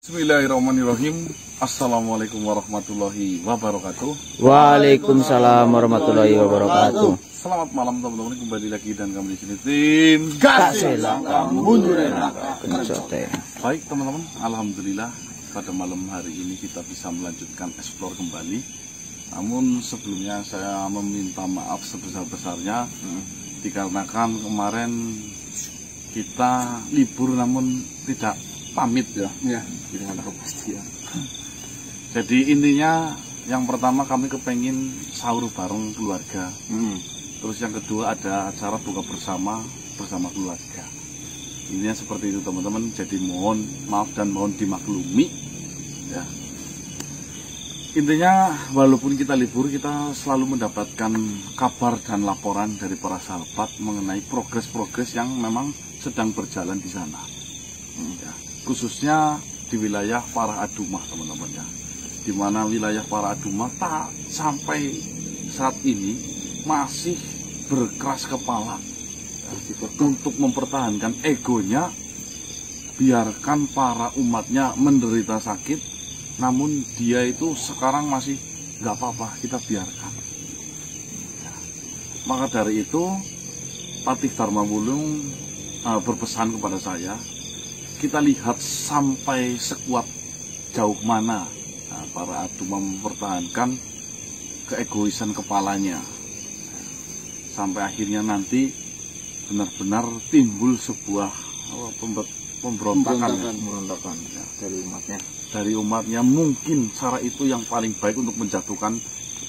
Bismillahirrahmanirrahim. Assalamualaikum warahmatullahi wabarakatuh. Waalaikumsalam warahmatullahi wabarakatuh. Selamat malam teman-teman, kembali lagi dan kami di sini tim Kasih mundur. Baik teman-teman, alhamdulillah pada malam hari ini kita bisa melanjutkan explore kembali. Namun sebelumnya saya meminta maaf sebesar-besarnya dikarenakan kemarin kita libur namun tidak pamit ya dengan kepastian. Jadi intinya yang pertama kami kepengen sahur bareng keluarga. Terus yang kedua ada acara buka bersama keluarga. Intinya seperti itu teman-teman. Jadi mohon maaf dan mohon dimaklumi ya. Intinya walaupun kita libur, kita selalu mendapatkan kabar dan laporan dari para sahabat mengenai progres-progres yang memang sedang berjalan di sana. Ya. Khususnya di wilayah Para Adumah teman-teman ya, di mana wilayah Para Adumah tak sampai saat ini masih berkeras kepala untuk mempertahankan egonya, biarkan para umatnya menderita sakit, namun dia itu sekarang masih nggak apa-apa, kita biarkan ya. Maka dari itu Patih Dharma Wulung berpesan kepada saya, kita lihat sampai sekuat jauh mana para Adumah mempertahankan keegoisan kepalanya, sampai akhirnya nanti benar-benar timbul sebuah pemberontakan ya, dari umatnya. Mungkin cara itu yang paling baik untuk menjatuhkan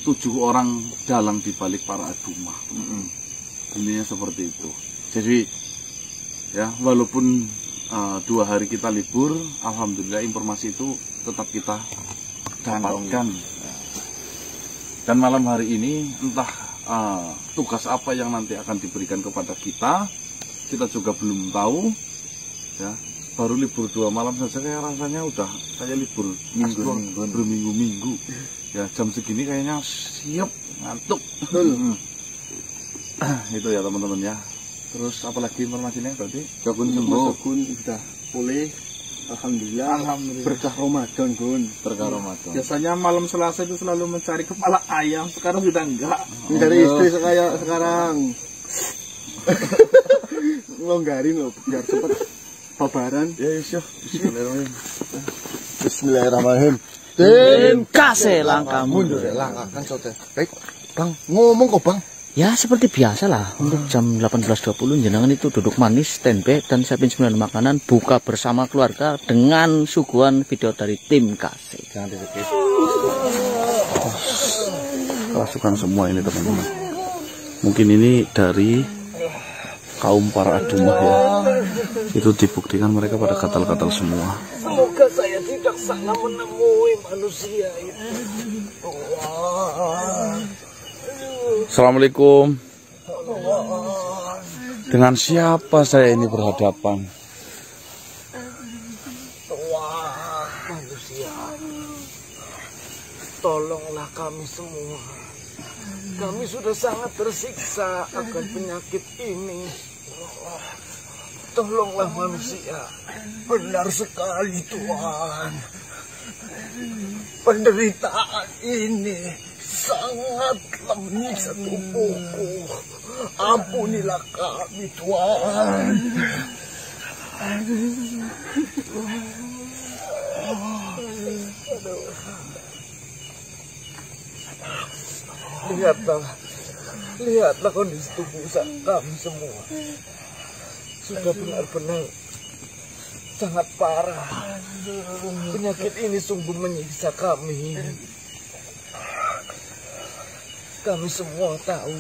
7 orang dalang di balik para Adumah. Intinya seperti itu. Jadi ya, walaupun 2 hari kita libur, alhamdulillah informasi itu tetap kita dapatkan. Dan malam hari ini entah tugas apa yang nanti akan diberikan kepada kita juga belum tahu ya. Baru libur 2 malam saja kayak rasanya udah kayak libur berminggu-minggu ya. Jam segini kayaknya siap ngantuk. Itu ya teman-teman ya. Terus apalagi informasinya berarti Gun sudah pulih, alhamdulillah. Berkah Ramadan, Gun. Berkah Ramadan. Biasanya malam Selasa itu selalu mencari kepala ayam, sekarang sudah enggak. Mencari istri sekarang. Longgarin loh biar cepat pabaran. Ya iya. Bismillahirrahmanirrahim. Bismillahirrahmanirrahim. Tim Kasih langkah mundur. Langkah kan sote. Baik, Bang, ngomong kok, Bang. Ya seperti biasa lah, untuk jam 18.20 jenengan itu duduk manis, standby, dan siapin 9 makanan, buka bersama keluarga dengan suguhan video dari tim Kasih. Jangan di-skip. Kerasukan semua ini teman-teman. Mungkin ini dari kaum para Adumah ya. Itu dibuktikan mereka pada gatal-gatal semua. Semoga saya tidak salah menemui manusia itu. Assalamualaikum. Dengan siapa saya ini berhadapan? Wah, manusia, tolonglah kami semua. Kami sudah sangat tersiksa akan penyakit ini. Tolonglah manusia. Benar sekali Tuhan. Penderitaan ini sangatlah menyiksa tubuhku. Ampunilah kami Tuhan. Lihatlah kondisi tubuh kami semua. Sudah benar-benar sangat parah. Penyakit ini sungguh menyiksa kami. Kami semua tahu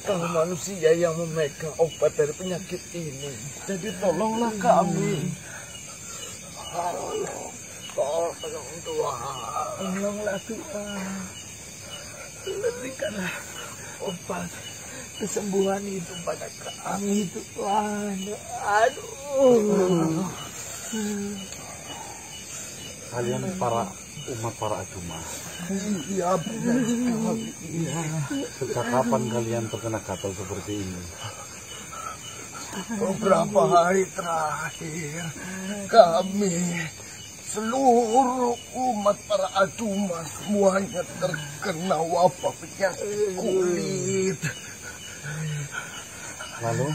kalau manusia yang memegang obat dari penyakit ini. Jadi tolonglah kami. Tolong Tuhan. Tolonglah Tuhan. Berikanlah obat kesembuhan itu pada kami Tuhan. Aduh. Kalian para umat para Adumah. Iya benar sekali. Sejak kapan kalian terkena gatal seperti ini? beberapa hari terakhir kami seluruh umat para Aduma semuanya terkena wabah penyakit kulit. Lalu?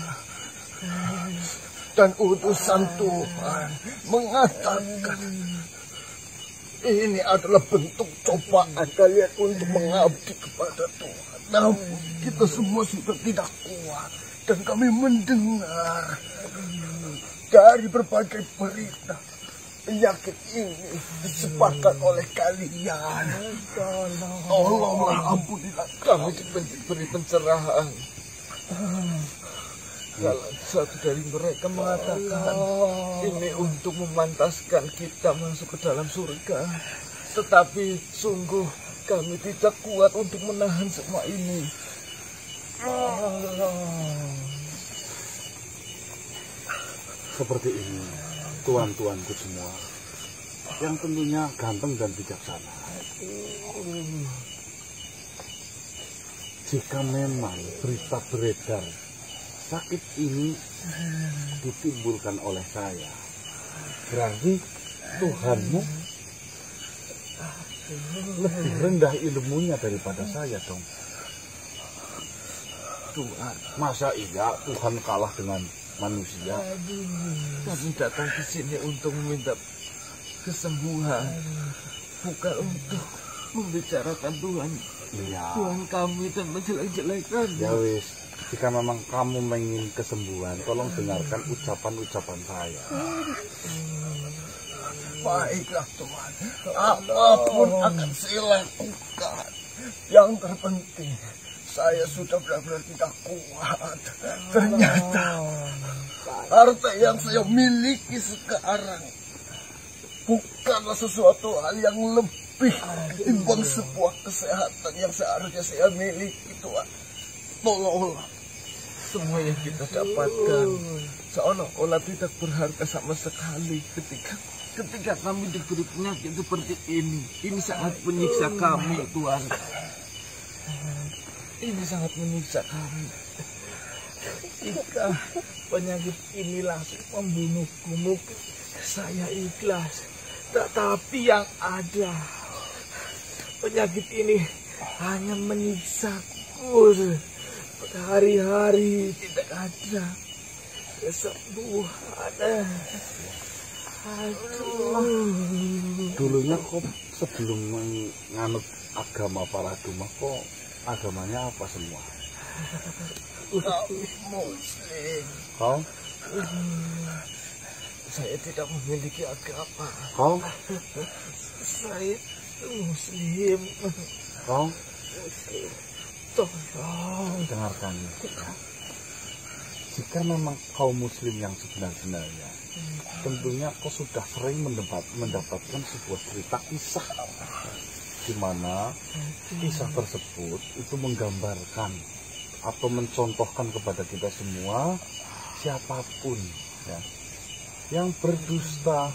Dan utusan Tuhan mengatakan ini adalah bentuk cobaan kalian untuk mengabdi kepada Tuhan. Namun kita semua sudah tidak kuat dan kami mendengar dari berbagai berita penyakit ini disebabkan oleh kalian. Tolonglah ampunilah kami diberi pencerahan. Salah satu dari mereka mengatakan ini untuk memantaskan kita masuk ke dalam surga. Tetapi sungguh kami tidak kuat untuk menahan semua ini. Seperti ini, tuan-tuanku semua, yang tentunya ganteng dan bijaksana. Jika memang berita beredar sakit ini ditimbulkan oleh saya, berarti Tuhanmu lebih rendah ilmunya daripada saya dong. Tuhan, masa iya Tuhan kalah dengan manusia? Kami datang ke sini untuk meminta kesembuhan, bukan untuk membicarakan Tuhan. Iya. Tuhan kami dan menjelek-jelekan. Ya wis, jika memang kamu ingin kesembuhan, tolong dengarkan ucapan-ucapan saya. Baiklah Tuhan, apapun akan saya lakukan. Yang terpenting, saya sudah benar-benar tidak kuat. Ternyata harta yang saya miliki sekarang bukanlah sesuatu hal yang lebih timbang sebuah kesehatan yang seharusnya saya miliki, Tuhan. Tolonglah. Semua yang kita dapatkan seolah-olah tidak berharga sama sekali ketika kami diberi penyakit seperti ini. Ini sangat menyiksa kami, Tuhan. Ini sangat menyiksa kami. Jika penyakit ini langsung membunuhku, saya ikhlas. Tetapi yang ada, penyakit ini hanya menyiksaku. Hari-hari tidak ada kesembuhan. Aduh. Dulunya kok sebelum menganut agama para Aduma, kok agamanya apa semua? Muslim. Kau? Saya tidak memiliki agama. Kau? Saya Muslim. Kau? Muslim. Tolong. Dengarkan. Jika memang kau Muslim yang sebenar-benarnya, tentunya kau sudah sering mendapatkan sebuah cerita kisah, di mana kisah tersebut itu menggambarkan atau mencontohkan kepada kita semua, siapapun ya, yang berdusta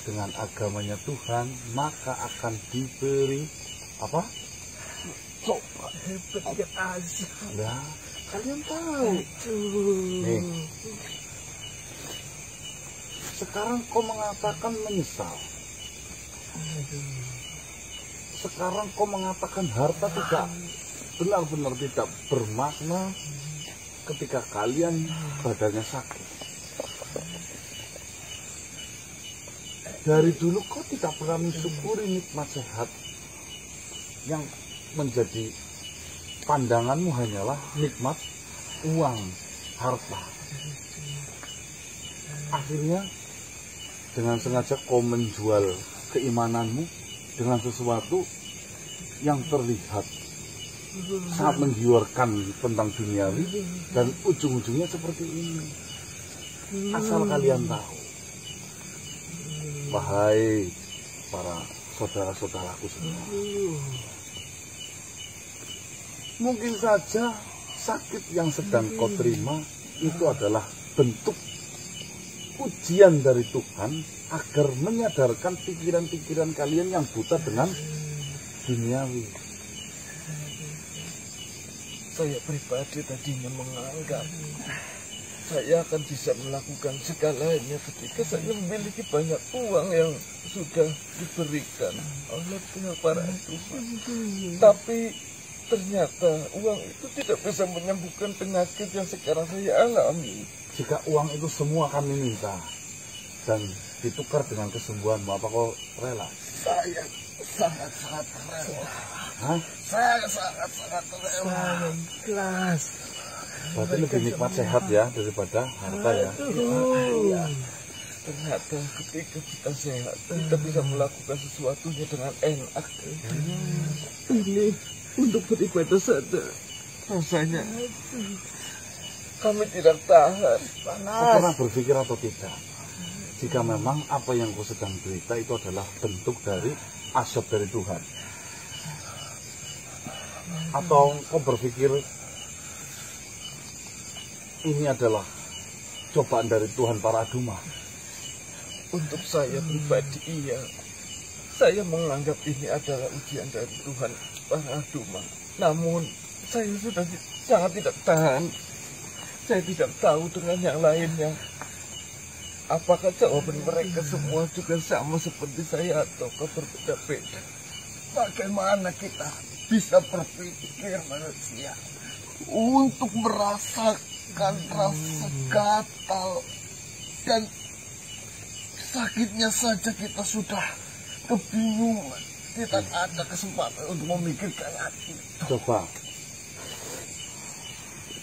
dengan agamanya Tuhan, maka akan diberi apa? Coba hebatnya azab. Ya, kalian tahu. Nih, sekarang kau mengatakan menyesal. Sekarang kau mengatakan harta tidak benar-benar tidak bermakna ketika kalian badannya sakit. Dari dulu kau tidak pernah mensyukuri nikmat sehat yang menjadi pandanganmu hanyalah nikmat uang, harta. Akhirnya dengan sengaja kau menjual keimananmu dengan sesuatu yang terlihat sangat menggiurkan tentang duniawi, dan ujung-ujungnya seperti ini. Asal kalian tahu, wahai para saudara-saudaraku semua, mungkin saja sakit yang sedang kau terima itu adalah bentuk ujian dari Tuhan agar menyadarkan pikiran-pikiran kalian yang buta dengan duniawi. Saya pribadi tadinya menganggap saya akan bisa melakukan segalanya ketika saya memiliki banyak uang yang sudah diberikan oleh para Tuhan. Tapi ternyata uang itu tidak bisa menyembuhkan penyakit yang sekarang saya alami. Jika uang itu semua kami minta dan ditukar dengan kesembuhan, apa kau rela? Saya sangat-sangat rela. Hah? Saya sangat-sangat rela. Ikhlas. Berarti lebih nikmat sehat ya daripada harta ya. Iya. Ternyata ketika kita sehat, kita bisa melakukan sesuatunya dengan enak. Ini untuk beribadah saja. Rasanya kami tidak tahan. Kau pernah berpikir atau tidak? Jika memang apa yang kau sedang derita itu adalah bentuk dari azab dari Tuhan. Atau kau berpikir ini adalah cobaan dari Tuhan para Aduma? Untuk saya pribadi, iya. Saya menganggap ini adalah ujian dari Tuhan para Aduma. Namun, saya sudah sangat tidak tahan. Saya tidak tahu dengan yang lainnya. Apakah jawaban mereka semua juga sama seperti saya atau berbeda-beda? Bagaimana kita bisa berpikir manusia untuk merasakan rasa gatal dan sakitnya saja kita sudah kebingungan. Tidak ada kesempatan untuk memikirkan hati. Coba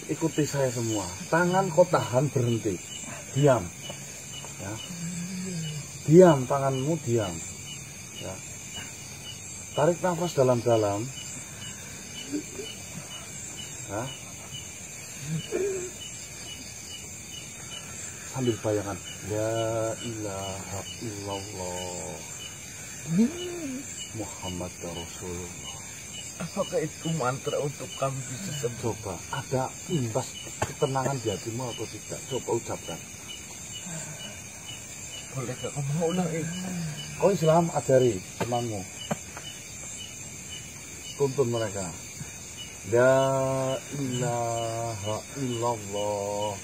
ikuti saya semua. Tangan kau tahan, berhenti, diam. Ya. Diam, tanganmu diam. Ya. Tarik nafas dalam-dalam. Ya. Sambil bayangan, ya ilaha illallah Muhammad Rasulullah. Apakah itu mantra untuk kami bisa sembuh? Coba, ada imbas ketenangan di hatimu atau tidak? Coba ucapkan. Bolehkah kamu mengulangi? Kau Islam, ajari temanmu. Tuntun mereka. La ilaha illallah.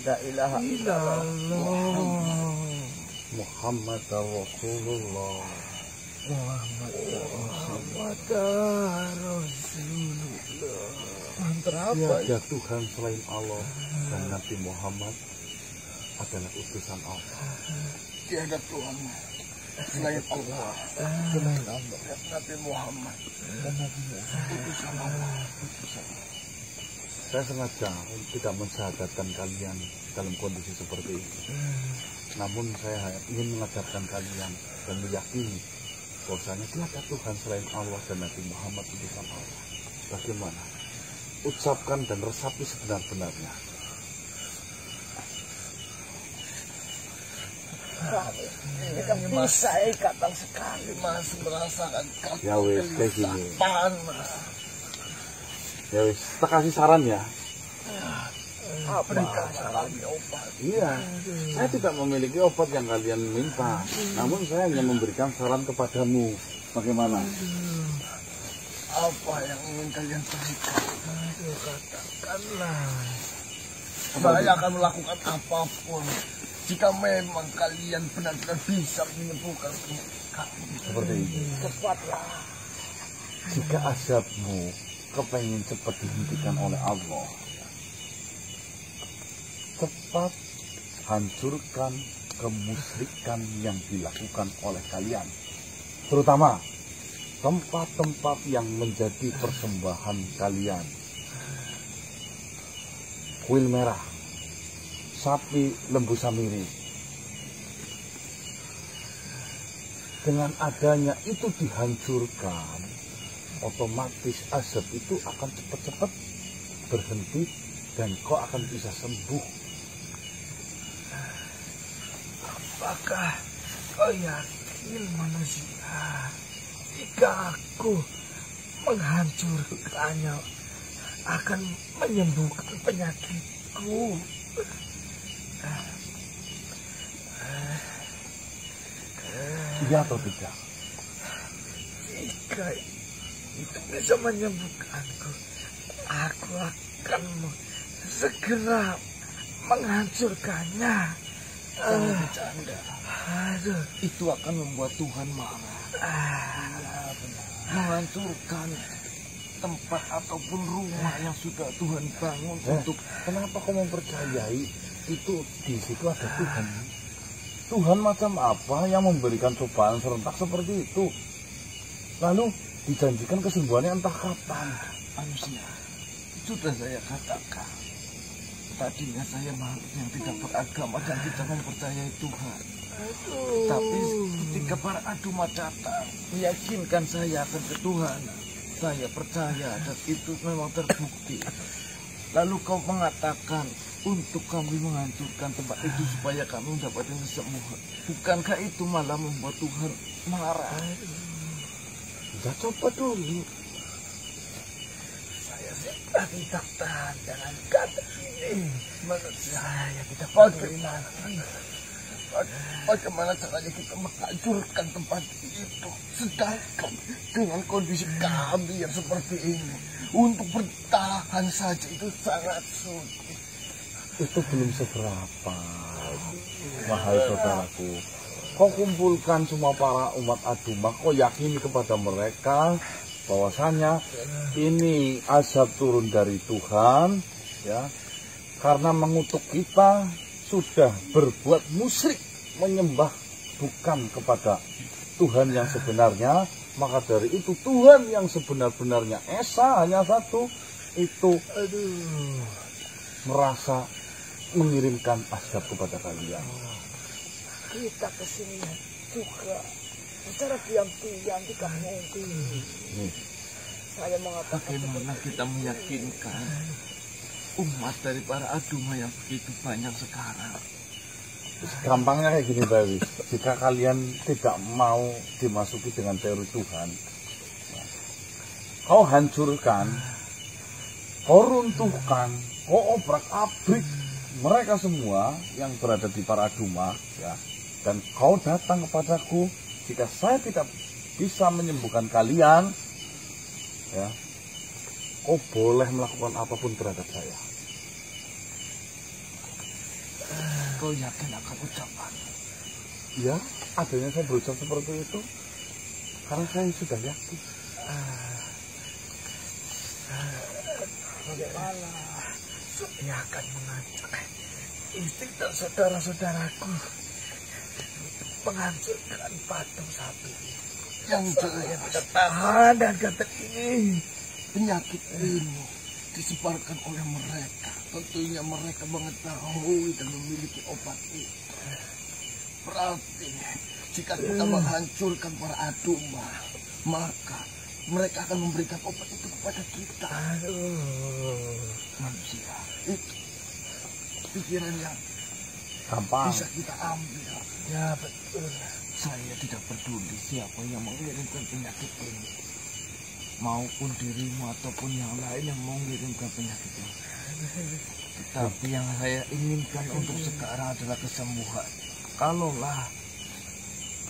La ilaha illallah Muhammad Rasulullah. Muhammad Rasulullah. Mantra apa? Tiada Tuhan selain Allah dan Nabi Muhammad adalah utusan Allah. Tiada Tuhan selain Allah, selain Allah, Nabi Muhammad dan Nabi utusan Allah. Saya sengaja tidak mensyahadatkan kalian dalam kondisi seperti ini. Namun saya ingin mengajarkan kalian dan meyakini bahwasanya tiada Tuhan selain Allah dan Nabi Muhammad utusan Allah. Bagaimana? Ucapkan dan resapi sebenar-benarnya. Ini kan bisa ikatan sekali, Mas, merasakan Ya wes, kayak gini. Mas. Ya wes, kita kasih saran ya. Berikan kami obat. Iya, saya tidak memiliki obat yang kalian minta. Namun saya hanya memberikan saran kepadamu. Bagaimana? Apa yang ingin kalian berikan? Katakanlah. Saya akan melakukan apapun jika memang kalian benar-benar bisa menyembuhkan kami. Seperti ini. Cepatlah. Jika azabmu kepengen cepat dihentikan oleh Allah, cepat hancurkan kemusyrikan yang dilakukan oleh kalian, terutama tempat-tempat yang menjadi persembahan kalian. Kuil merah, sapi lembu samiri. Dengan adanya itu dihancurkan, otomatis azab itu akan cepat-cepat berhenti dan kau akan bisa sembuh. Apakah kau yakin manusia jika aku menghancurkannya akan menyembuhkan penyakitku? Iya atau tidak? Jika itu bisa menyembuhkanku, aku akan segera menghancurkannya. Jangan bercanda. Aduh, Itu akan membuat Tuhan marah. Menghancurkan tempat ataupun rumah yang sudah Tuhan bangun untuk. Kenapa kau mempercayai itu di situ ada Tuhan? Tuhan macam apa yang memberikan cobaan serentak seperti itu? Lalu dijanjikan kesembuhannya entah kapan. Manusia, sudah saya katakan. Tadinya saya makhluk yang tidak beragama dan tidak mempercayai Tuhan. Tapi ketika para Aduma datang, meyakinkan saya akan ketuhanan, saya percaya dan itu memang terbukti. Lalu kau mengatakan untuk kami menghancurkan tempat itu supaya kami mendapatkan kesembuhan. Bukankah itu malah membuat Tuhan marah? Kita coba dulu. saya tidak tahan dengan kata ini. Menurut saya tidak bagaimana caranya kita menghancurkan tempat itu. Sedangkan dengan kondisi kami yang seperti ini, untuk bertahan saja itu sangat sulit. Itu belum seberapa, wahai saudaraku. Kau kumpulkan semua para umat Aduma, kau yakini kepada mereka bahwasanya ini azab turun dari Tuhan, ya, karena mengutuk kita sudah berbuat musyrik, menyembah bukan kepada Tuhan yang sebenarnya. Maka dari itu Tuhan yang sebenar-benarnya Esa hanya satu, itu merasa mengirimkan azab kepada kalian. Kita kesini juga secara diam-diam tidak mungkin. Saya mengatakan Bagaimana kita meyakinkan umat dari para Aduma yang begitu banyak sekarang? Gampangnya kayak gini, Bawi. Jika kalian tidak mau dimasuki dengan teori Tuhan, kau hancurkan, kau runtuhkan, kau obrak-abrik mereka semua yang berada di para Aduma, ya. Dan kau datang kepadaku, jika saya tidak bisa menyembuhkan kalian, ya, kau boleh melakukan apapun terhadap saya. Kau yakin akan ucapan? Ya, adanya saya berucap seperti itu karena saya sudah yakin. bagaimana saya akan mengajak istri dan saudara-saudaraku menghancurkan patung sapi yang saya tidak tahan dan kata ini. Penyakit ini disebarkan oleh mereka. Tentunya mereka mengetahui dan memiliki obat itu. Berarti jika kita menghancurkan para Aduma, maka mereka akan memberikan obat itu kepada kita. Manusia, itu pikiran yang Gampang. bisa kita ambil. Ya betul. Saya tidak peduli siapa yang mengirimkan penyakit ini, maupun dirimu ataupun yang lain yang mengirimkan penyakit ini. Tetapi yang saya inginkan untuk sekarang adalah kesembuhan. Kalaulah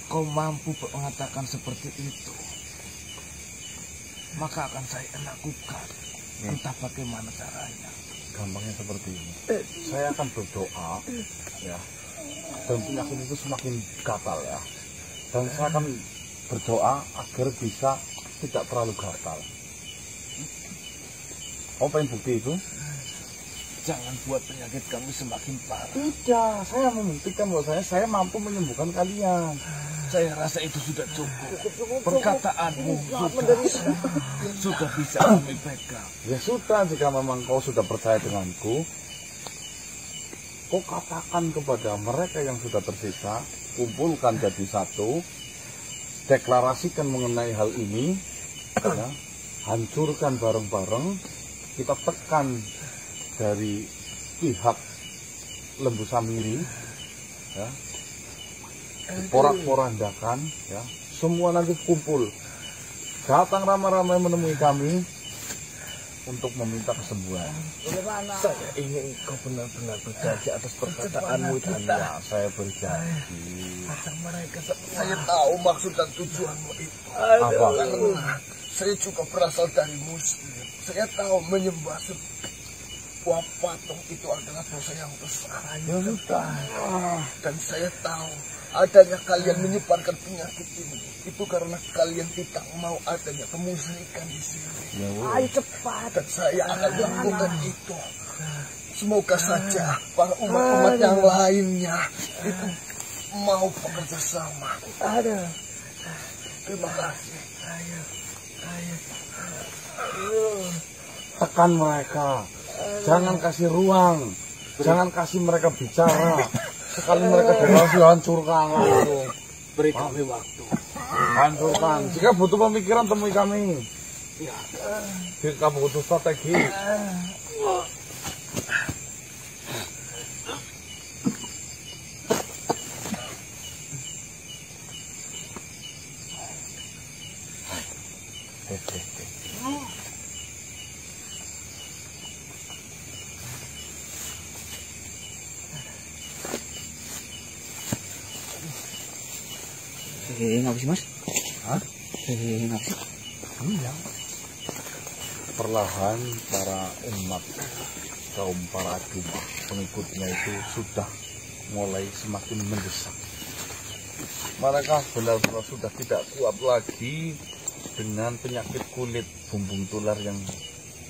kau mampu mengatakan seperti itu, maka akan saya lakukan. Entah bagaimana caranya. Gampangnya seperti ini. Saya akan berdoa, ya, dan penyakit itu semakin gatal, ya. Dan saya akan berdoa agar bisa tidak terlalu gatal. Kau pengen bukti itu? Jangan buat penyakit kami semakin parah. Tidak, saya membuktikan bahwa saya mampu menyembuhkan kalian. Saya rasa itu sudah cukup. Perkataanmu sudah bisa kami pegang. Ya sudah, jika memang kau sudah percaya denganku, kau katakan kepada mereka yang sudah tersisa, kumpulkan jadi satu, deklarasikan mengenai hal ini, ya, hancurkan bareng-bareng, kita tekan dari pihak Lembu Samiri, ya, porak-porandakan, ya, semua nanti kumpul, datang ramai-ramai menemui kami untuk meminta kesembuhan. Saya ingin kau benar-benar berjanji atas perkataanmu dan Ya, saya berjanji. Mereka saya tahu maksud dan tujuanmu itu. Apa? Karena saya juga berasal dari Muslim. Saya tahu menyembah sebuah patung itu adalah dosa yang besar. Ya sudah. Dan saya tahu adanya kalian menyebarkan penyakit ini itu karena kalian tidak mau adanya kemusyrikan di sini. Ayo cepat. Dan saya akan melakukan itu. Semoga saja para umat-umat yang lainnya itu mau bekerja sama. Ada. Terima kasih. Tekan mereka, jangan kasih ruang, jangan kasih mereka bicara. Sekali mereka berhasil, hancurkan langsung. Beri kami waktu. Hancurkan. Jika butuh pemikiran, temui kami. Jika butuh strategi. Ngapa sih mas? Hah? Ngapa sih? Iya. Perlahan para umat kaum para aduma pengikutnya itu sudah mulai semakin mendesak. Mereka benar-benar sudah tidak kuat lagi dengan penyakit kulit bumbung tular yang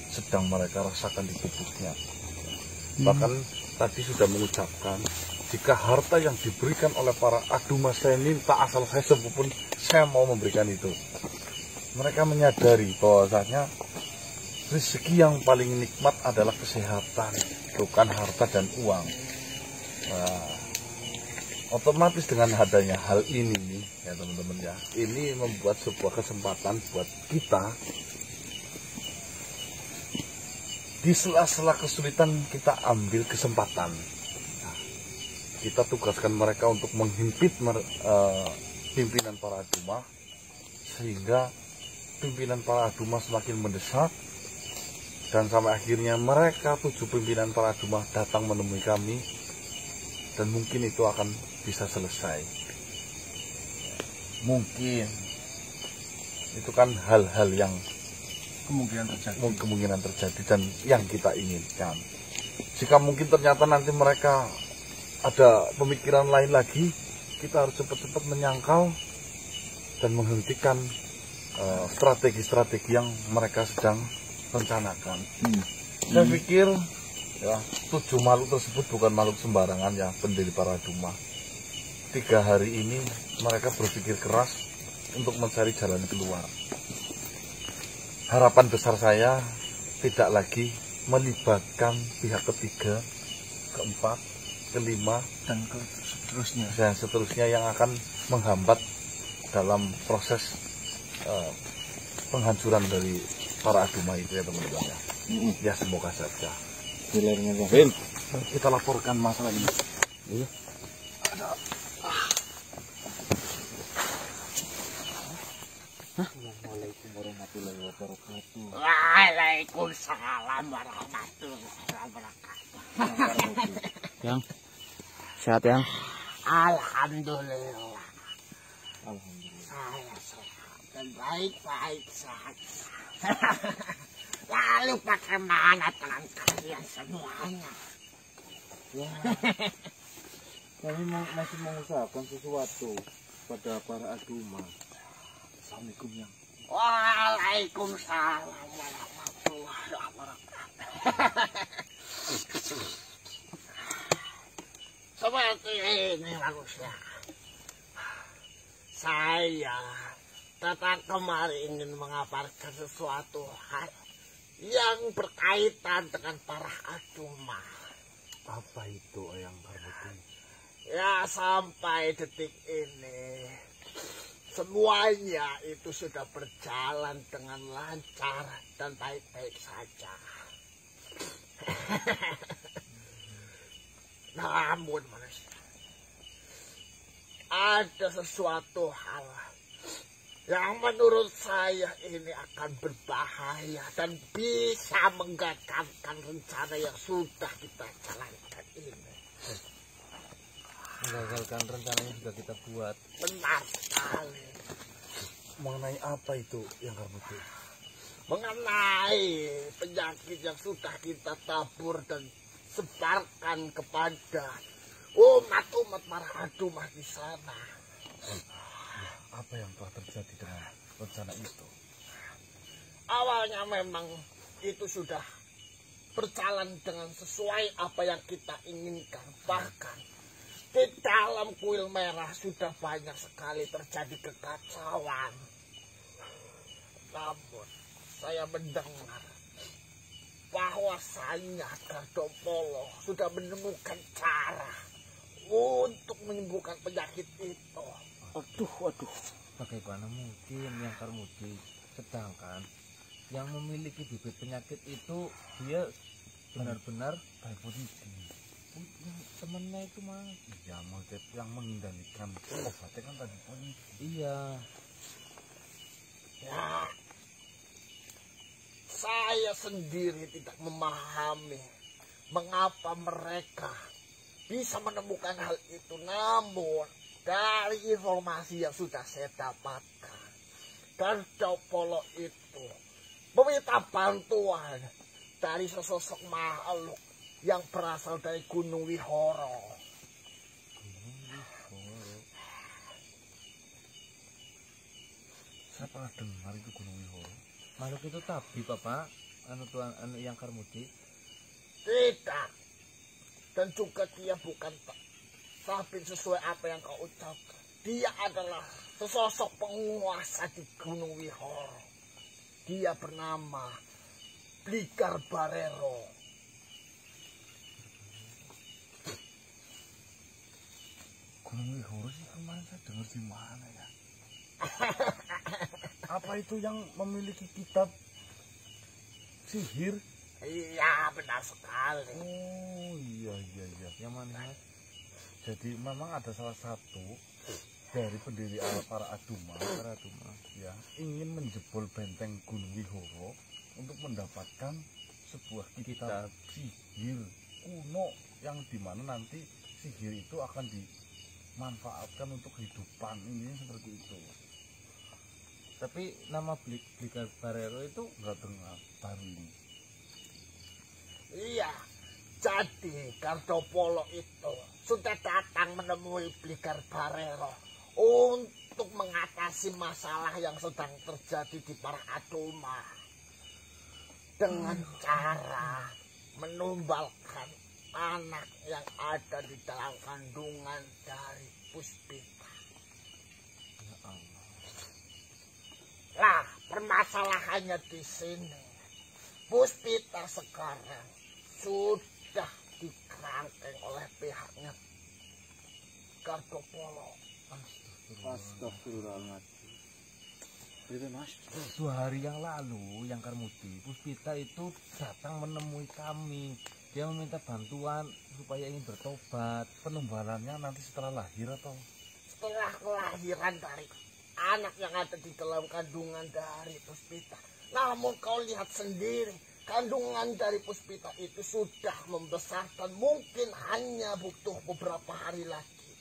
sedang mereka rasakan di tubuhnya. Bahkan tadi sudah mengucapkan, jika harta yang diberikan oleh para aduma saya minta asal saya sembuh pun saya mau memberikan itu. Mereka menyadari bahwasanya rezeki yang paling nikmat adalah kesehatan, bukan harta dan uang. Nah, otomatis dengan adanya hal ini ya teman-teman ya, ini membuat sebuah kesempatan buat kita di sela-sela kesulitan kita ambil kesempatan. Kita tugaskan mereka untuk menghimpit pimpinan para aduma, sehingga pimpinan para aduma semakin mendesak, dan sampai akhirnya mereka 7 pimpinan para aduma datang menemui kami, dan mungkin itu akan bisa selesai. Mungkin itu kan hal-hal yang kemungkinan terjadi dan yang kita inginkan. Jika mungkin ternyata nanti mereka ada pemikiran lain lagi, kita harus cepat-cepat menyangkal dan menghentikan strategi-strategi yang mereka sedang rencanakan. Saya pikir ya, 7 makhluk tersebut bukan makhluk sembarangan ya, pendiri para aduma. 3 hari ini mereka berpikir keras untuk mencari jalan keluar. Harapan besar saya tidak lagi melibatkan pihak ketiga, keempat, kelima, Dan seterusnya. dan seterusnya yang akan menghambat dalam proses penghancuran dari para aduma itu ya teman-teman ya. Ya semoga saja. Vin, kita laporkan masalah ini. Iya. Assalamualaikum warahmatullahi wabarakatuh. Waalaikumsalam warahmatullahi wabarakatuh. Yang sehat yang? Alhamdulillah. Alhamdulillah. Saya sehat dan baik-baik saja. Lalu bagaimana dengan kalian semuanya? Ya, kami masih mengusahakan sesuatu pada para aduma. Assalamualaikum yang. Waalaikumsalam warahmatullahi wabarakatuh. Seperti ini manusia. Saya datang kemari ingin mengabarkan sesuatu hal yang berkaitan dengan para aduma. Apa itu yang Parvati? Ya, sampai detik ini semuanya itu sudah berjalan dengan lancar dan baik-baik saja. Namun manusia, ada sesuatu hal yang menurut saya ini akan berbahaya dan bisa menggagalkan rencana yang sudah kita jalankan ini. Menggagalkan rencana yang sudah kita buat. Benar sekali. Mengenai apa itu yang Karmuti? Mengenai penyakit yang sudah kita tabur dan sebarkan kepada umat-umat para adumah di sana. Apa yang telah terjadi dengan rencana itu? Awalnya memang itu sudah berjalan dengan sesuai apa yang kita inginkan. Bahkan di dalam kuil merah sudah banyak sekali terjadi kekacauan. Namun saya mendengar bahwasanya Gardopolo sudah menemukan cara untuk menyembuhkan penyakit itu. Aduh. Bagaimana mungkin yang Karmuti? Sedangkan yang memiliki bibit penyakit itu dia benar-benar Baik posisi. temennya itu mah. Ya, maksudnya yang mengendalikan obatnya kan tadi polisi. Iya. Ya, saya sendiri tidak memahami mengapa mereka bisa menemukan hal itu. Namun dari informasi yang sudah saya dapatkan, Gardopolo itu meminta bantuan dari sesosok makhluk yang berasal dari Gunung Wihoro. Saya pernah dengar itu Gunung Wihoro. Makhluk itu tabi, Bapak. Anu yang Karmuti. Tidak. Dan juga dia bukan tapi sesuai apa yang kau ucapkan. Dia adalah sesosok penguasa di Gunung Wihoro. Dia bernama Blikar Barero. Gunung Wihoro sih kemarin saya dengar di mana ya? Apa itu yang memiliki kitab sihir? Iya, benar sekali. Oh iya. Yang mana? Jadi memang ada salah satu dari pendiri para Aduma ya ingin menjebol benteng Gunung Wihoro untuk mendapatkan sebuah kitab sihir kuno yang dimana nanti sihir itu akan dimanfaatkan untuk kehidupan, ini seperti itu. Tapi nama Blikar Barero itu Nggak dengar baru ini. Iya, jadi Gardopolo itu sudah datang menemui Blikar Barero untuk mengatasi masalah yang sedang terjadi di para Aduma dengan cara menumbalkan anak yang ada di dalam kandungan dari Puspita. ya Allah. Lah, permasalahannya di sini. Puspita sekarang sudah dikerangkeng oleh pihaknya Gardopolo. Astagfirullahaladzim. Itu Mas. 2 hari yang lalu yang Karmuti, Puspita itu datang menemui kami. Dia meminta bantuan supaya ingin bertobat. Penumbalannya nanti setelah lahir atau Setelah kelahiran dari anak yang ada di dalam kandungan dari Puspita. Namun kau lihat sendiri, kandungan dari Puspita itu sudah membesar dan mungkin hanya butuh beberapa hari lagi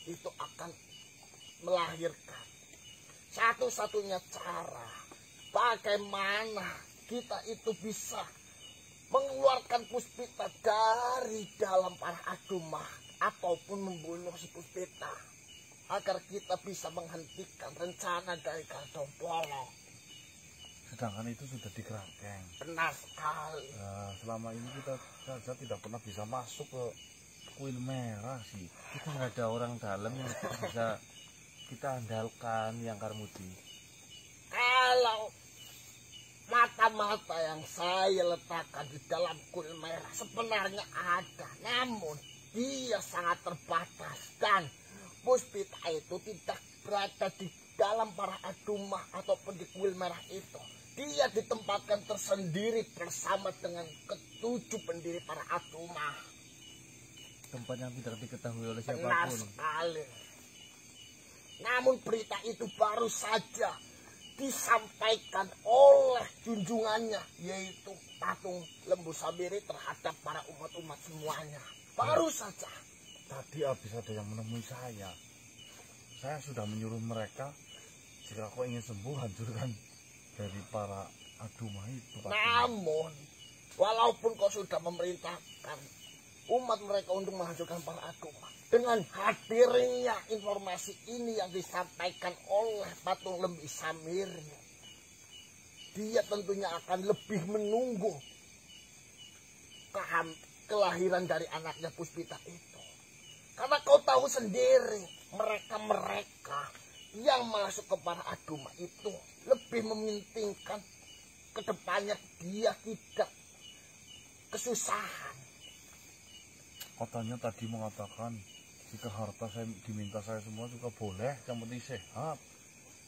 itu akan melahirkan. Satu-satunya cara bagaimana kita itu bisa mengeluarkan Puspita dari dalam para Aduma ataupun membunuh si Puspita agar kita bisa menghentikan rencana dari Gardopolo. sedangkan itu sudah dikerangkeng. Benar sekali. Selama ini kita saja tidak pernah bisa masuk ke kuil merah sih. Kita nggak ada orang dalam yang bisa kita andalkan yang Karmuti. Kalau mata-mata yang saya letakkan di dalam kuil merah sebenarnya ada, namun dia sangat terbatas dan Puspita itu tidak berada di dalam para Aduma ataupun di kuil merah itu. Dia ditempatkan tersendiri bersama dengan ketujuh pendiri para Aduma. Tempat yang tidak diketahui oleh Benar siapapun. sekali. Namun berita itu baru saja disampaikan oleh junjungannya, yaitu patung Lembu Sabiri terhadap para umat-umat semuanya. Baru saja. Tadi habis ada yang menemui saya. Saya sudah menyuruh mereka Jika kau ingin sembuh, hancurkan dari para Aduma itu. Namun, walaupun kau sudah memerintahkan umat mereka untuk menghancurkan para Aduma, dengan hadirnya informasi ini yang disampaikan oleh Patung Lembi Samirnya, dia tentunya akan lebih menunggu kelahiran dari anaknya Puspita itu. Karena kau tahu sendiri, mereka yang masuk ke para Aduma itu lebih mementingkan kedepannya dia tidak kesusahan. Katanya tadi mengatakan jika harta saya diminta saya semua juga boleh, yang penting sehat.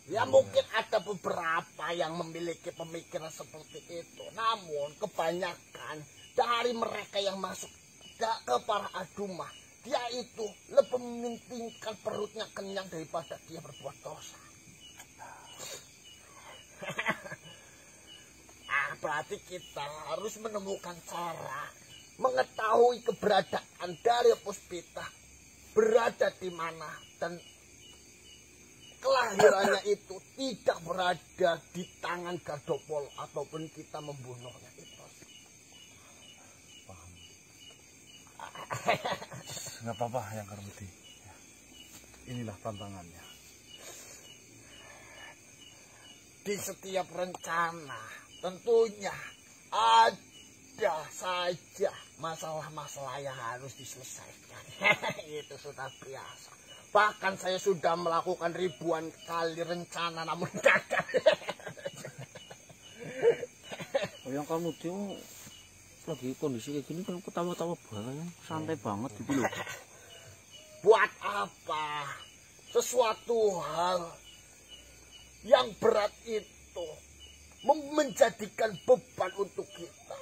Ya mungkin ada beberapa yang memiliki pemikiran seperti itu. Namun kebanyakan dari mereka yang masuk ke para Aduma, dia itu lebih mementingkan perutnya kenyang daripada dia berbuat dosa. Berarti kita harus menemukan cara mengetahui keberadaan dari Puspita berada di mana dan kelahirannya itu tidak berada di tangan Gadopolo ataupun kita membunuhnya itu. Paham. Nggak apa-apa yang Karmudi. Ya. Inilah tantangannya. Di setiap rencana tentunya ada saja masalah-masalah yang harus diselesaikan. Itu sudah biasa. Bahkan saya sudah melakukan ribuan kali rencana namun gagal. Yang kamu tuh lagi kondisi kayak gini kan ketawa-tawa banget, santai banget gitu loh. Buat apa sesuatu hal yang berat itu menjadikan beban untuk kita?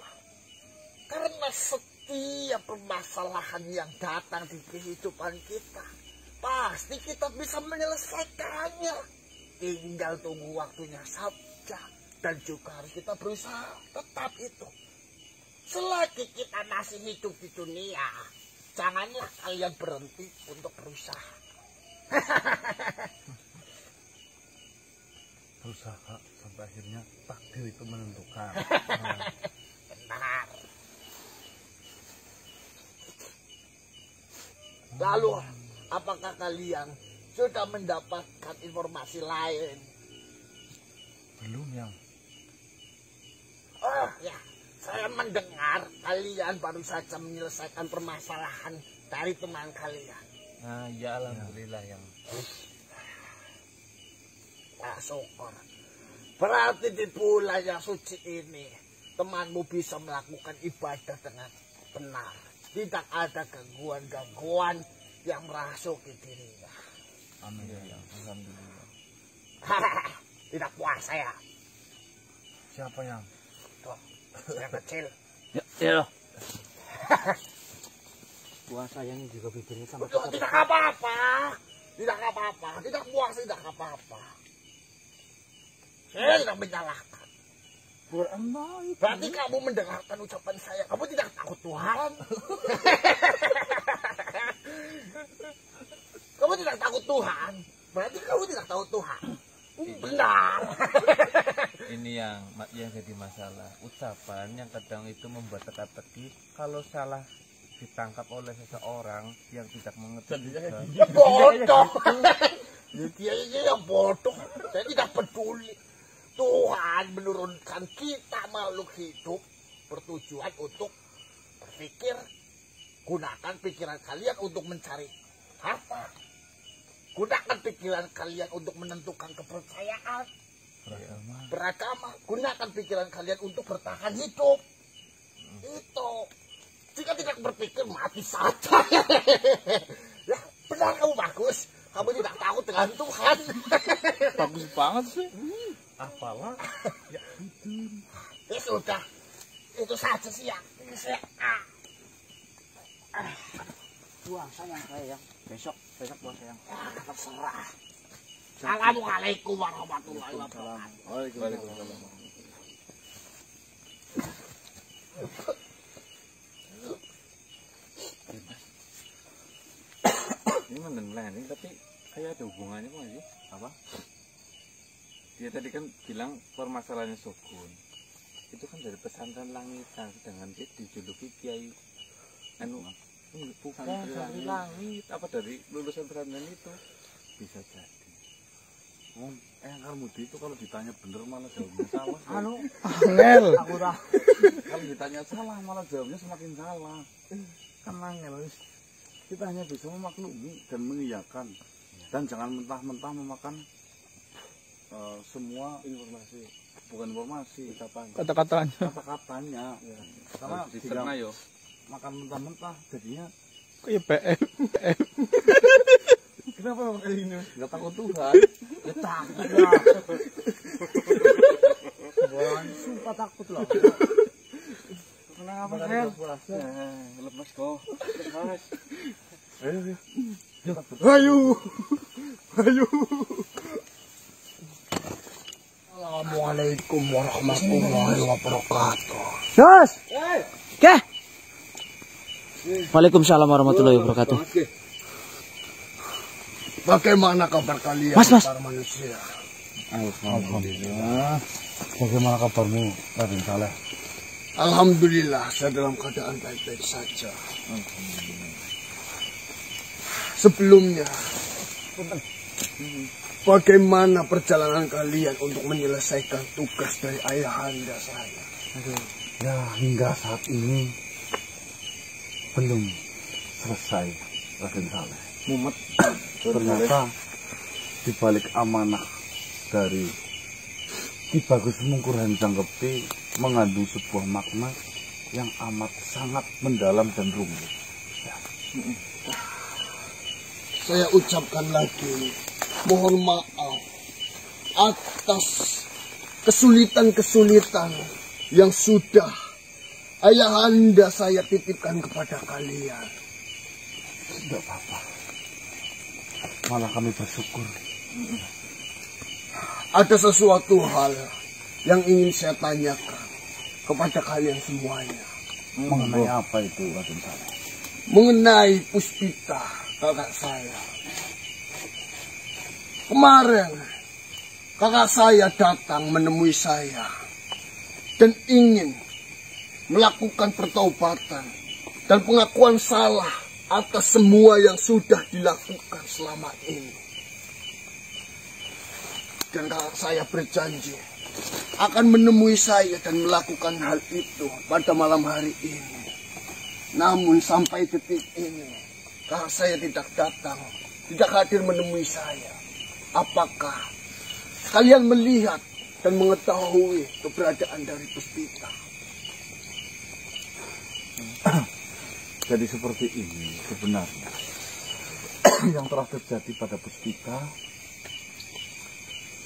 Karena setiap permasalahan yang datang di kehidupan kita, pasti kita bisa menyelesaikannya. Tinggal tunggu waktunya saja. Dan juga harus kita berusaha tetap itu. Selagi kita masih hidup di dunia, janganlah kalian berhenti untuk berusaha. Berusaha sampai akhirnya takdir itu menentukan. Benar. Lalu, apakah kalian sudah mendapatkan informasi lain? Belum yang. Oh ya, saya mendengar kalian baru saja menyelesaikan permasalahan dari teman kalian. Nah, ya alhamdulillah yang. Nah, syukur. Berarti di bulan yang suci ini, temanmu bisa melakukan ibadah dengan benar. Tidak ada gangguan-gangguan yang merasuki dirinya. Amin. Ya, alhamdulillah. Tidak puasa ya? Siapa yang? Tuh, yang kecil. Ya loh. Puasa yang juga bibirnya sama Tidak apa-apa. Tidak apa-apa. Tidak puasa, tidak apa-apa. Saya tidak menyalahkan. Berarti kamu mendengarkan ucapan saya. Kamu tidak takut Tuhan. Kamu tidak takut Tuhan. Berarti kamu tidak takut Tuhan. Benar. Ini yang jadi masalah. Ucapan yang kadang itu membuat teka-teki. Kalau salah ditangkap oleh seseorang yang tidak mengerti juga. Ya bodoh. Dia ini yang bodoh. Saya tidak peduli. Tuhan menurunkan kita makhluk hidup bertujuan untuk berpikir. Gunakan pikiran kalian untuk mencari harta. Gunakan pikiran kalian untuk menentukan kepercayaan. Beragama. Gunakan pikiran kalian untuk bertahan hidup. Itu. Jika tidak berpikir, mati saja. Ya, benar kamu bagus. Kamu tidak takut dengan Tuhan. bagus banget sih. Apalah? Ya, Ya sudah. Itu saja sih ya. Puasa yang saya yang besok puasa yang. Terserah. Assalamualaikum warahmatullahi wabarakatuh. Waalaikumsalam. Ini mendengar ini tapi kayak ada hubungannya kok sih? Apa? Dia tadi kan bilang permasalahannya Sogun. Itu kan dari pesantren Langitan, sedangkan dia dijuluki Kiai bukan santri langit. Apa dari lulusan pesantren itu? Bisa jadi. Kamu itu kalau ditanya bener malah jawabnya salah. Angel. Kalau ditanya salah malah jawabnya semakin salah. Kan angel. Kita hanya bisa memaklumi dan mengiyakan. Dan jangan mentah-mentah memakan semua informasi. Bukan informasi, kata-katanya. Ya. Karena dicerna yo. Makan mentah-mentah jadinya Kayak PM. kenapa kayak ini? Enggak takut Tuhan. Ya takut lah. Sumpah takut lah. Kenapa Sel? Lepas kok. Lepas. Ayo. Assalamualaikum warahmatullahi wabarakatuh. Yos. Oke. Waalaikumsalam warahmatullahi wabarakatuh. Bagaimana kabar kalian, Mas. para manusia? Alhamdulillah. Bagaimana kabarmu, Raden Saleh? Alhamdulillah, saya dalam keadaan baik-baik saja. Sebelumnya, bagaimana perjalanan kalian untuk menyelesaikan tugas dari ayahanda saya? Ya, hingga saat ini belum selesai, Raden Saleh. Mumet. Ternyata di balik amanah dari Ki Bagus Mungkur Hanjang Kepti mengandung sebuah makna yang amat sangat mendalam dan rumit. Ya. Saya ucapkan lagi, mohon maaf atas kesulitan-kesulitan yang sudah ayahanda saya titipkan kepada kalian. Tidak apa-apa. Malah kami bersyukur. Ada sesuatu hal yang ingin saya tanyakan kepada kalian semuanya. Mengenai apa itu, Raden Saleh? Mengenai Puspita, kakak saya. Kemarin, kakak saya datang menemui saya dan ingin melakukan pertaubatan dan pengakuan salah atas semua yang sudah dilakukan selama ini. Dan kakak saya berjanji akan menemui saya dan melakukan hal itu pada malam hari ini. Namun sampai detik ini, kakak saya tidak datang, tidak hadir menemui saya. Apakah kalian melihat dan mengetahui keberadaan dari Puspita? Jadi seperti ini sebenarnya yang telah terjadi pada Puspita.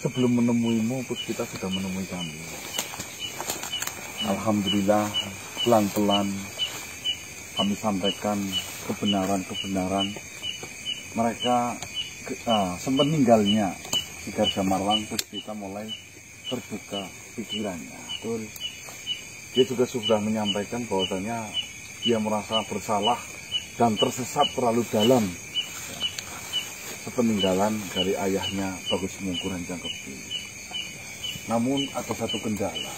Sebelum menemuimu, Puspita sudah menemui kami. Alhamdulillah, pelan-pelan kami sampaikan kebenaran-kebenaran. Mereka semeninggalnya di Garda Marlang, Puspita mulai terbuka pikirannya. Betul. Dia juga sudah menyampaikan bahwasanya dia merasa bersalah dan tersesat terlalu dalam sepeninggalan dari ayahnya Bagus Mungkur Hanjang Kepti. Namun ada satu kendala.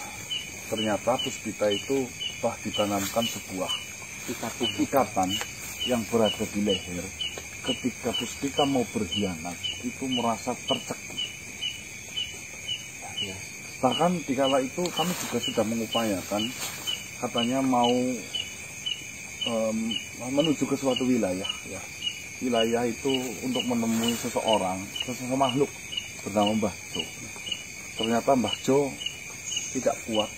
Ternyata Puspita itu telah ditanamkan sebuah ikatan yang berada di leher. Ketika Puspita mau berkhianat, itu merasa tercekik. Bahkan dikala itu kami juga sudah mengupayakan, katanya mau menuju ke suatu wilayah, ya. Wilayah itu untuk menemui seseorang, makhluk bernama Mbah Jo. Ternyata Mbah Jo tidak kuat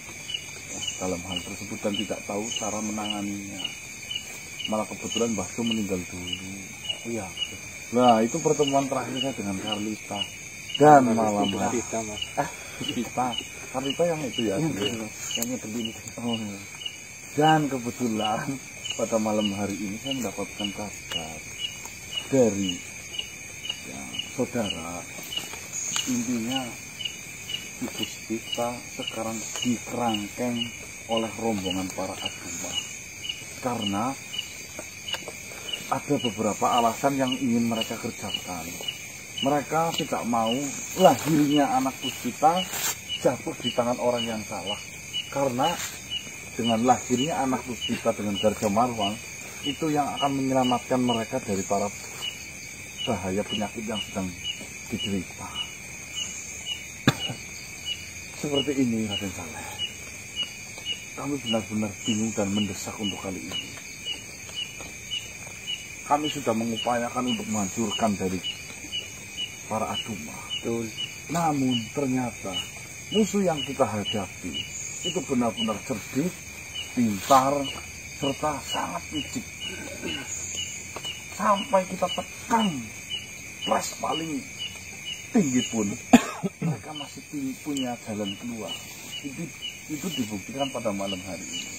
dalam hal tersebut dan tidak tahu cara menanganinya. Malah kebetulan Mbah Jo meninggal dulu. Iya. Nah, itu pertemuan terakhir saya dengan Carlita. Dan malam hari Carlita yang itu ya, yang berdiri. Oh, ya. Dan kebetulan pada malam hari ini saya mendapatkan kabar dari saudara, intinya di Puspita sekarang dikerangkeng oleh rombongan para agama karena ada beberapa alasan yang ingin mereka kerjakan. Mereka tidak mau lahirnya anak Puspita jatuh di tangan orang yang salah. Karena dengan lahirnya anak Puspita dengan Garja Marwang, itu yang akan menyelamatkan mereka dari para bahaya penyakit yang sedang diderita. Seperti ini, Raden Saleh. Kami benar-benar bingung dan mendesak untuk kali ini. Kami sudah mengupayakan untuk menghancurkan dari para Aduma. Namun ternyata musuh yang kita hadapi itu benar-benar cerdik, pintar, serta sangat licik. Sampai kita tekan pres paling tinggi pun mereka masih punya jalan keluar. Itu dibuktikan pada malam hari ini.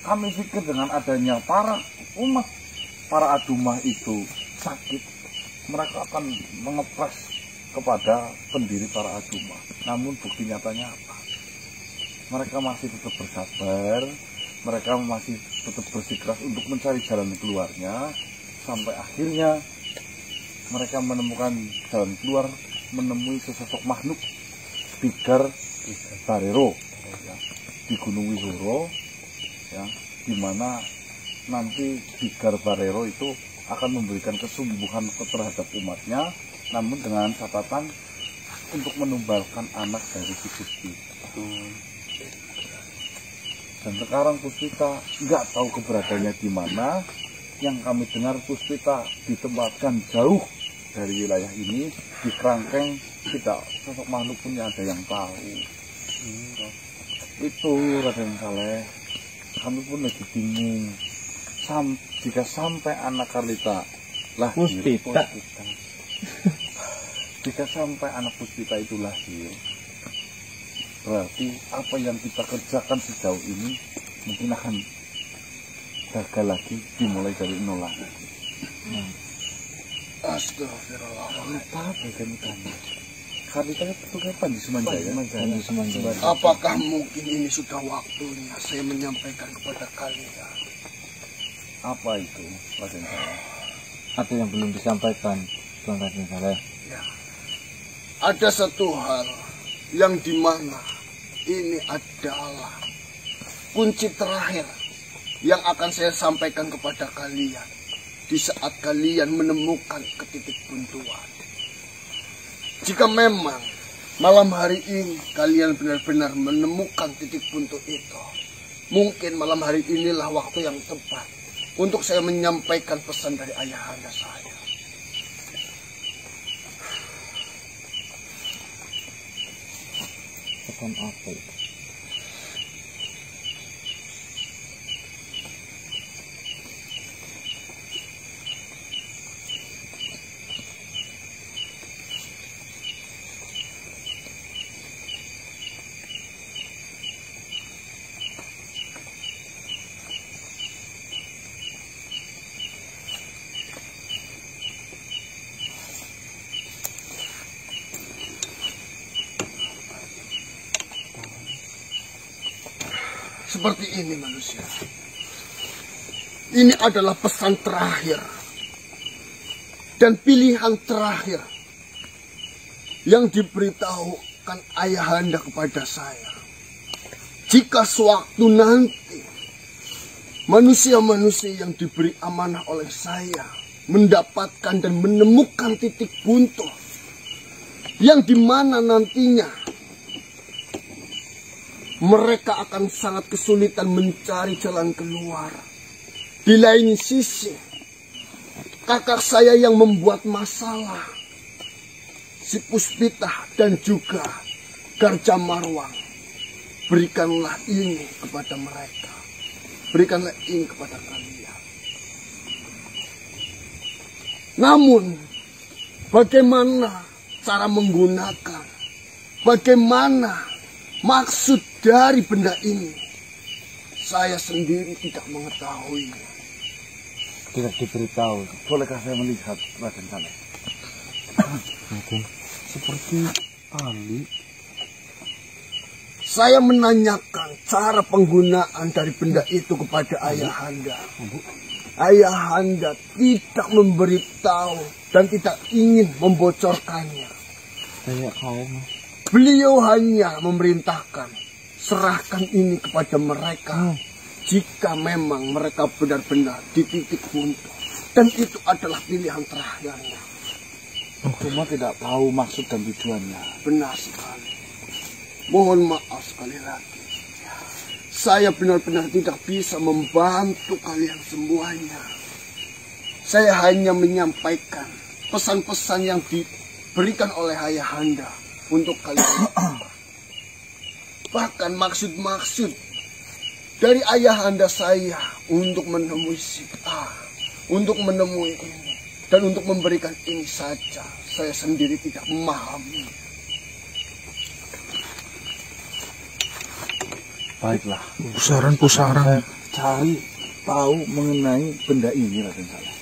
Kami pikir dengan adanya para umat, para Aduma itu sakit, mereka akan mengepres kepada pendiri para Aduma. Namun bukti nyatanya apa? Mereka masih tetap bersabar, mereka masih tetap bersikeras untuk mencari jalan keluarnya, sampai akhirnya mereka menemukan jalan keluar, menemui sesosok makhluk Bigar Barero ya, di Gunung Wihoro, ya, di mana nanti Bigar Barero itu akan memberikan kesembuhan terhadap umatnya, namun dengan catatan untuk menumbalkan anak dari si Puspita. Dan sekarang Puspita nggak tahu keberadaannya di mana. Yang kami dengar Puspita ditempatkan jauh dari wilayah ini, di kerangkeng, tidak sosok makhluk pun ada yang tahu. Itu Raden Saleh, kami pun lagi bingung. Jika sampai anak Karlita lahir, Puspita. Jika sampai anak Puspita itu lahir, berarti apa yang kita kerjakan sejauh ini mungkin akan gagal lagi, dimulai dari nol lagi. Astagfirullah. Karlita itu kapan di Sumanjaya? Apakah mungkin ini sudah waktunya saya menyampaikan kepada kalian? Apa itu, Raden Saleh? Ada yang belum disampaikan, Tuan Raden Saleh. Ya. Ada satu hal yang dimana ini adalah kunci terakhir yang akan saya sampaikan kepada kalian di saat kalian menemukan ketitik buntuan. Jika memang malam hari ini kalian benar-benar menemukan titik buntu itu, mungkin malam hari inilah waktu yang tepat untuk saya menyampaikan pesan dari ayahanda saya. Pesan apa itu? Seperti ini manusia. Ini adalah pesan terakhir dan pilihan terakhir yang diberitahukan ayahanda kepada saya. Jika sewaktu nanti manusia-manusia yang diberi amanah oleh saya mendapatkan dan menemukan titik buntu yang dimana nantinya mereka akan sangat kesulitan mencari jalan keluar. Di lain sisi, kakak saya yang membuat masalah, si Puspita dan juga Garja Marwang, berikanlah ini kepada mereka. Berikanlah ini kepada kalian. Namun, bagaimana cara menggunakan? Bagaimana maksud dari benda ini? Saya sendiri tidak mengetahui. Tidak diberitahu. Bolehkah saya melihat, Raden Saleh? Seperti tali. Saya menanyakan cara penggunaan dari benda itu kepada ayahanda. Ayahanda tidak memberitahu dan tidak ingin membocorkannya. Kayak kau. Beliau hanya memerintahkan, serahkan ini kepada mereka jika memang mereka benar-benar di titik buntu. Dan itu adalah pilihan terakhirnya. Cuma tidak tahu maksud dan tujuannya. Benar sekali. Mohon maaf sekali lagi. Saya benar-benar tidak bisa membantu kalian semuanya. Saya hanya menyampaikan pesan-pesan yang diberikan oleh ayahanda untuk kalian. Bahkan maksud-maksud dari ayahanda saya untuk menemui si A, untuk menemui ini, dan untuk memberikan ini saja, saya sendiri tidak memahami. Baiklah. Pusaran-pusaran. Cari tahu mengenai benda ini, Raden Saleh.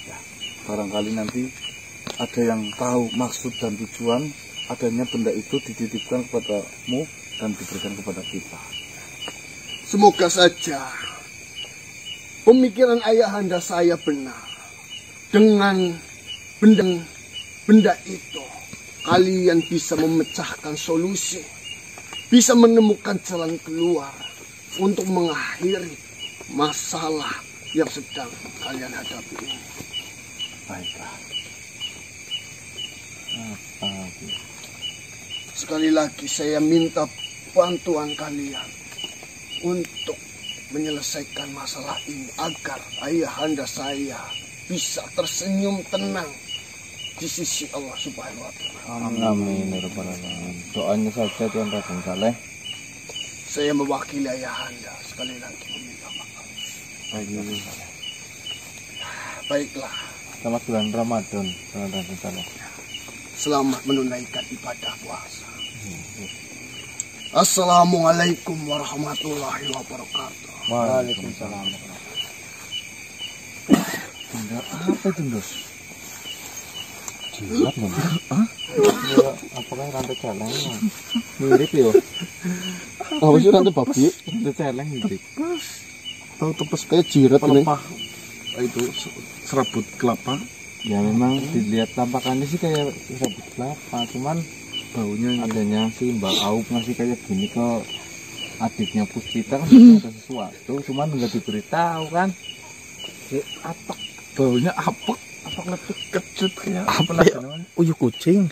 Ya, barangkali nanti ada yang tahu maksud dan tujuan adanya benda itu dititipkan kepadamu dan diberikan kepada kita. Semoga saja pemikiran ayahanda saya benar. Dengan benda itu, kalian bisa memecahkan solusi, bisa menemukan jalan keluar untuk mengakhiri masalah yang sedang kalian hadapi ini. Baiklah. Sekali lagi saya minta bantuan kalian untuk menyelesaikan masalah ini agar ayahanda saya bisa tersenyum tenang di sisi Allah Subhanahu wa Ta'ala. Amin. Doanya saja Tuan Raden Saleh. Saya mewakili ayahanda sekali lagi meminta maaf. Baiklah. Selamat bulan Ramadan, Tuan Raden Saleh. Selamat menunaikan ibadah puasa. Assalamualaikum warahmatullahi wabarakatuh. Waalaikumsalam. Benda apa itu, Dos? Jilat loh. Ya, apakah rantai celeng? Mirip ya. Apa sih rantai babi? Rantai celeng mirip. Tahu tepes kayak jirat ini. Pelepah. Itu serabut kelapa. Ya memang dilihat tampakannya sih kayak serabut kelapa, cuman baunya adanya si Mbak Aup ngasih kayak gini ke adiknya Puspita kan ada sesuatu, cuman nggak diberitahu kan. Si apak Baunya apek. apak letuk Kecut kayak Apa ya? Uyuk kucing.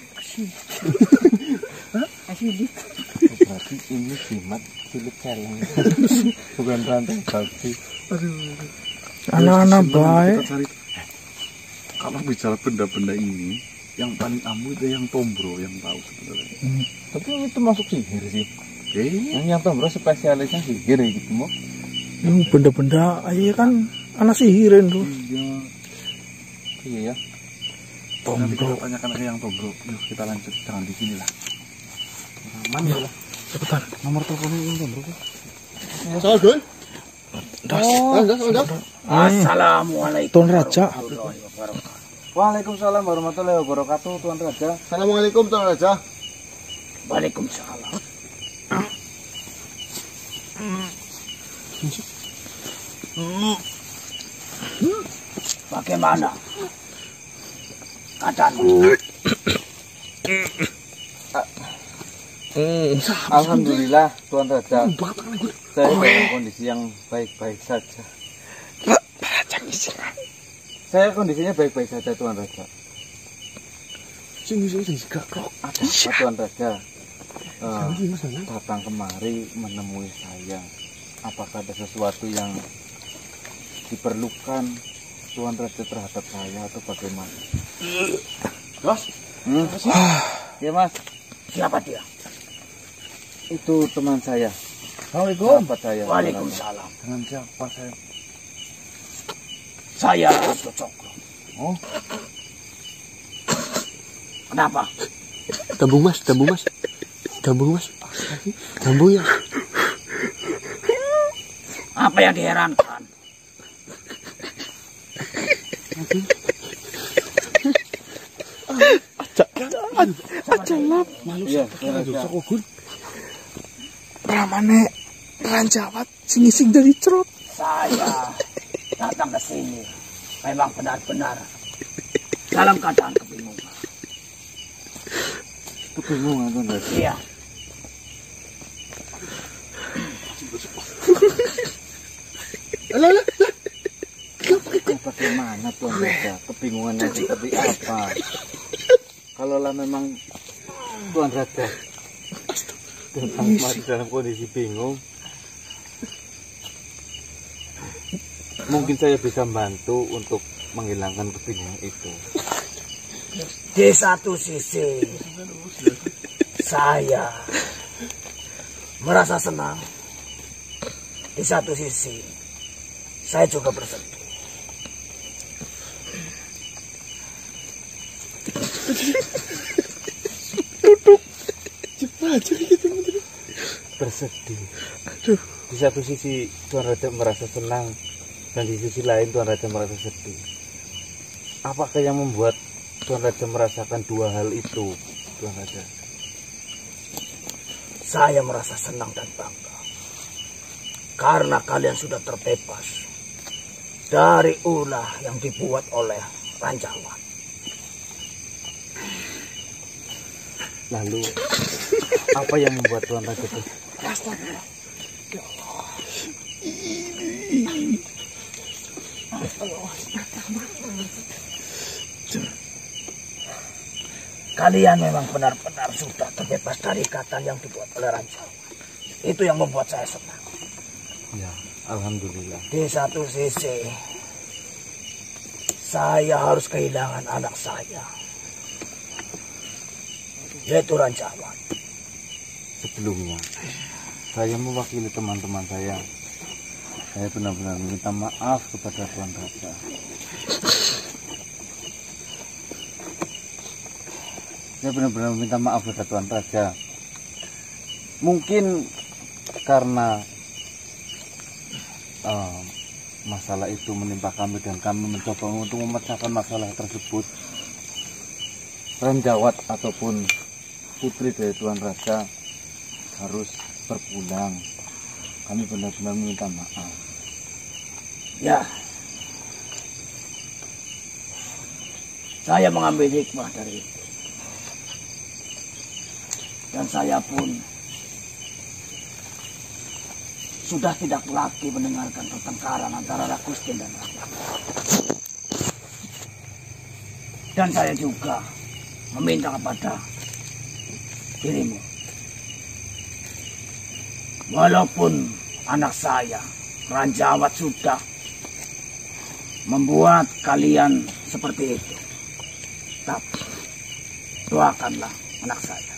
berarti ini jimat cilik celeng bukan rantai babi. Anak-anak baik. Kita cari. Kalau bicara benda-benda ini, yang paling ampuh itu yang Tombro yang tahu sebenarnya. Tapi itu masuk sihir sih. Eh, Yang Tombro spesialisnya sihir gitu mau. Yang benda-benda aja kan anak sihirin tuh. iya. Iya ya. Nanti kita tanyakan ke yang Tombro. Yuk kita lanjut, jangan di sini lah. Aman ya lah. Cepetan. Nomor teleponnya yang Tombro. Assalamualaikum. Assalamualaikum Tuan Raja. warahmatullahi wabarakatuh. Waalaikumsalam warahmatullahi wabarakatuh Tuan Raja. Assalamualaikum Tuan Raja. Waalaikumsalam. Bagaimana keadaanmu? Alhamdulillah Tuan Raja. Saya dalam kondisi yang baik-baik saja. Saya kondisinya baik-baik saja Tuan Raja. Ada apa Tuan Raja? Datang kemari menemui saya. Apakah ada sesuatu yang diperlukan Tuan Raja terhadap saya atau bagaimana? Dos, Ya Mas, Siapa dia? itu teman saya. Assalamualaikum. Sahabat saya. Waalaikumsalam. dengan siapa saya? Saya Arto Cokro. Oh, Kenapa? Tabung mas. Tabung ya. Apa yang diherankan? iya Tuan Raja. Ramane ranjawat sing-sing dari cerot. Saya datang ke sini memang benar-benar dalam keadaan kebingungan. Kebingungan Tuan Raja. Iya. Bagaimana Tuan Raja? Kebingungan yang seperti apa? Kalaulah memang Tuan Raja dalam kondisi bingung, mungkin saya bisa bantu untuk menghilangkan kebingungan itu. Di satu sisi saya merasa senang, di satu sisi saya juga bersedih. Bersedih. Di satu sisi Tuan Raja merasa senang, dan di sisi lain Tuan Raja merasa sedih. Apakah yang membuat Tuan Raja merasakan dua hal itu, Tuan Raja? Saya merasa senang dan bangga karena kalian sudah terbebas dari ulah yang dibuat oleh Rancawan. Lalu apa yang membuat Tuan Raja itu? Kalian memang benar-benar sudah terbebas dari ikatan yang dibuat oleh Rancawan. Itu yang membuat saya senang. Ya, alhamdulillah. Di satu sisi saya harus kehilangan anak saya, yaitu Rancawan. Sebelumnya saya mewakili teman-teman saya benar-benar minta maaf kepada Tuan Raja. Saya benar-benar minta maaf kepada Tuan Raja. Mungkin karena masalah itu menimpa kami dan kami mencoba untuk memecahkan masalah tersebut. Ranjawat ataupun putri dari Tuan Raja harus berpulang. Kami benar-benar minta maaf. Ya, saya mengambil hikmah dari itu. Dan saya pun sudah tidak lagi mendengarkan pertengkaran antara Rakustin dan Raja. Dan saya juga meminta kepada dirimu, walaupun anak saya Ranjawat sudah membuat kalian seperti itu, tapi doakanlah anak saya.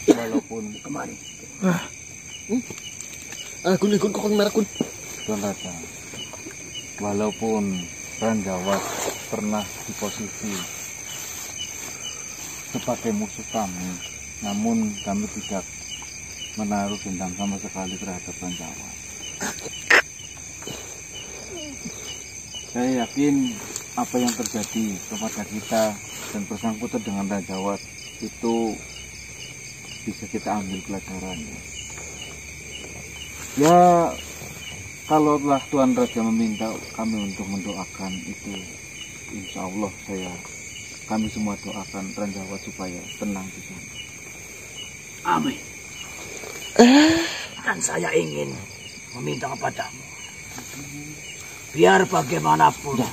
Walaupun Kemari. Kun kok merah kun. Tuan Raja, walaupun Ranjawat pernah di posisi sebagai musuh kami, namun kami tidak menaruh dendam sama sekali terhadap Ranjawat. Saya yakin apa yang terjadi kepada kita dan bersangkutan dengan Ranjawat itu bisa kita ambil pelajarannya. Ya, kalaulah Tuan Raja meminta kami untuk mendoakan itu, insya Allah kami semua doakan Ranjawat supaya tenang di sana. Amin. Dan saya ingin meminta kepadamu, biar bagaimanapun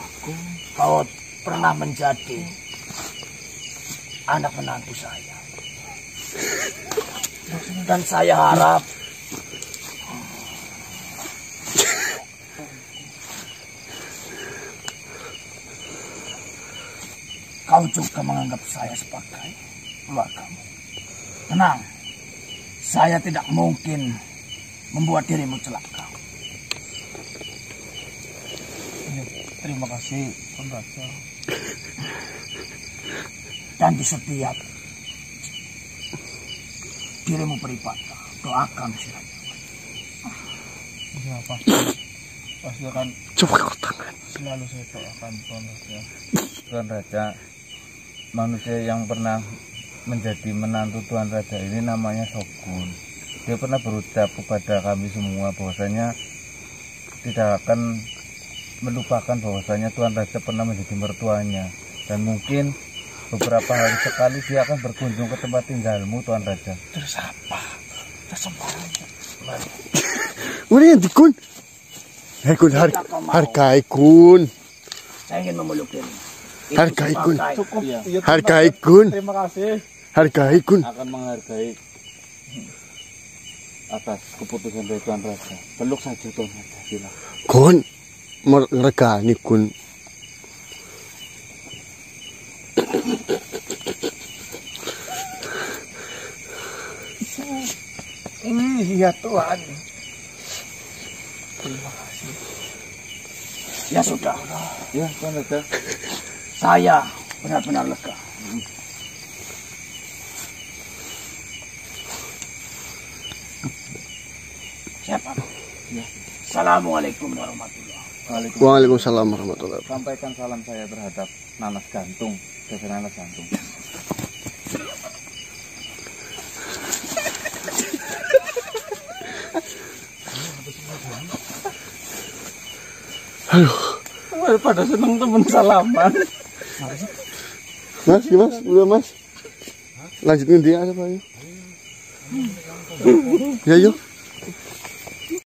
kau pernah menjadi anak menantu saya. Dan saya harap kau juga menganggap saya sebagai keluargamu. Tenang, saya tidak mungkin membuat dirimu celaka. Terima kasih, Tuan Raja. Dan di setiap dirimu beribadah, doakan si Ranjawat. Ya, pasti akan selalu saya doakan, Tuan Raja. Tuan Raja, manusia yang pernah menjadi menantu Tuan Raja ini namanya Shogun. Dia pernah berucap kepada kami semua bahwasanya tidak akan melupakan bahwasanya Tuan Raja pernah menjadi mertuanya, dan mungkin beberapa hari sekali dia akan berkunjung ke tempat tinggalmu, Tuan Raja. Terus apa? Udah dikun. Kun hargai kun. Saya ingin memeluk ini. Hargai kun. Cukup. Ya, Hargai kun. terima kasih. Hargai kun. Akan menghargai atas keputusan dari Tuan Raja. Peluk saja Tuan Raja, silakan. Kun meregani kun. Iya Tuhan. Terima kasih. Ya sudah. Ya, Tuan Raja. Saya benar-benar lega. Siapa? Ya. Assalamualaikum warahmatullahi wabarakatuh. Waalaikumsalam warahmatullahi wabarakatuh. Sampaikan salam saya terhadap Nanas Gantung, Desa Nanas Gantung. Aduh, Pada seneng temen salaman. Mas, Mas, udah Mas. Lanjutin dia apa yuk? Ya yuk.